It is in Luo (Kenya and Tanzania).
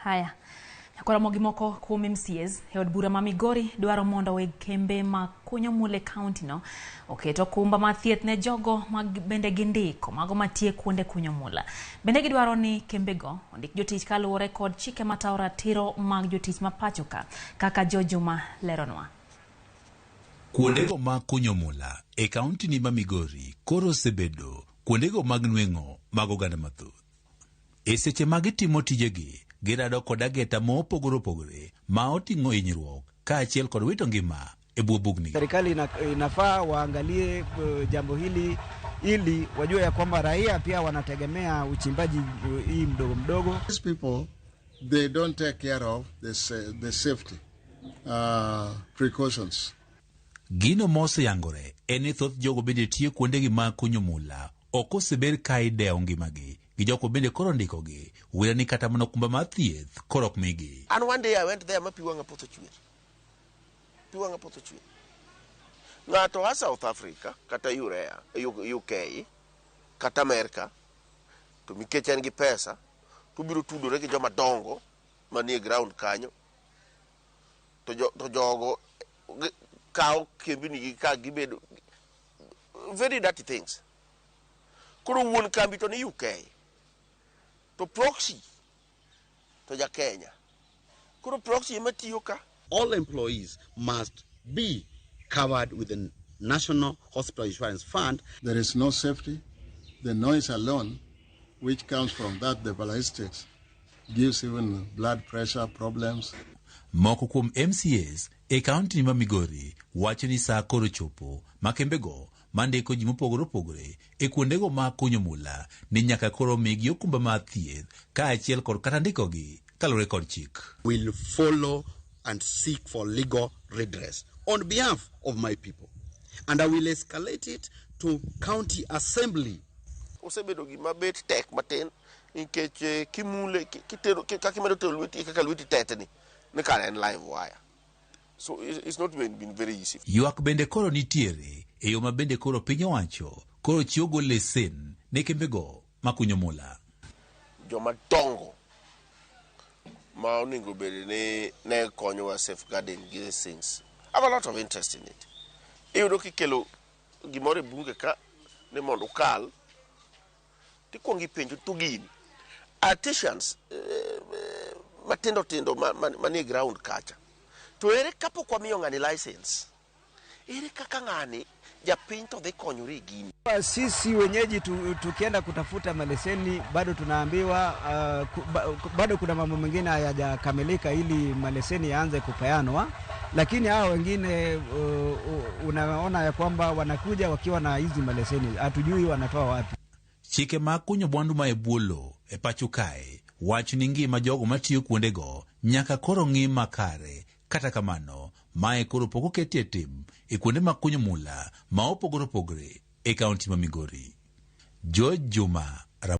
Haya. Kwa Ramogi moko kuom MCAs, od bura ma Migori dwaro mondo weg kembe ma kunyo mula county no oket okumba ma thieth ne jogo mag bende gindiko mago matie kuonde kunyo mula. Bende gidwaro ni kembe go ondik jotich kaluwore kod chike matao ratiro mag jotich ma pachoka kaka Jojuma leronwa. Kuondego mag kunyo mula e kaunti ni ma Migori koro sebedo kuondego mag nweng'o mag oganda mathoth. E seche magitimo tijegi girado kod ageta mopogore opogore ma oting'o hinyruok kaachiel kod wito ngima e bwo bugni. Serikali inafaa waangalie jambo hili ili wajue ya kwamba raia pia wanategemea uchimbaji hii mdogo mdogo. These people, they don't take care of the safety precautions. Gino mose yangore eni thoth jogo bende tiyo kuondegi mag kunyo mula ok oseber ka ideo ngimagi gi joko bende koro ndikogi wira ni kata mana okumba mar thieth koro ok migi. And one day I went there ma piwanga potho chwer. Ng'ato ha South Africa kata UK kata America to mikech en gi pesa to biro tudore gi joma dongo manie ground kanyo to jogo kao kembini ka gibedo very dirty things. Kuro wuon kambi to ni UK to proxy to ja Kenya. Kuro proxy ema tiyo ka. All employees must be covered with the National Hospital Insurance Fund. There is no safety. The noise alone, which comes from that, the ballistics, gives even blood pressure problems. Moko kuom MCAs e kaunti ni ma Migori wacho ni saa koro chopo makembego mandiko ji mopogore opogore e kuondego mag kunyo mula ni nyaka koro migi okumba mar thieth kaachiel kod kata ndikogi kaluwore kod chik. Will follow and seek for legal redress on behalf of my people, and I will escalate it to county assembly. Osebedo gima bet tek matin nikech kimule kitero kakimedo to lweti kaka lweti tetni ne kare en live wire, so it's not been very easy. Ywak bende koro nitiere e yo ma bende koro piny owacho koro chiwo go lesen ne kembego makunyo mula. Joma dongo ma onego bede ne konyowa safeguarding these things have a lot of interest in it. Iyudo kikelo gimoro e bunge ka ne mondo kal tikwongi penjo to gini artisans matindo manie ground kacha to ere kapok wamiyo ng'ani license, ere kaka ng'ani japiny to dhi konyore gini. Sisi wenyeji tukienda kutafuta maleseni bado tunaambiwa bado kuna mambo mengine hayajakamilika ili maleseni yaanze kupeanwa, lakini hao wengine unaona ya kwamba wanakuja wakiwa na hizi maleseni, hatujui wanatoa wapi. Chike mag kunyo mwandu ma e bwo lowo e pacho kae wach ni ngima jogo matiyo kuondego nyaka koro ng'i makare. Kata kamano mae koro pok oketie tim e kuonde mag kunyo mula ma opogore opogore e kaunti ma Migori. Jojuma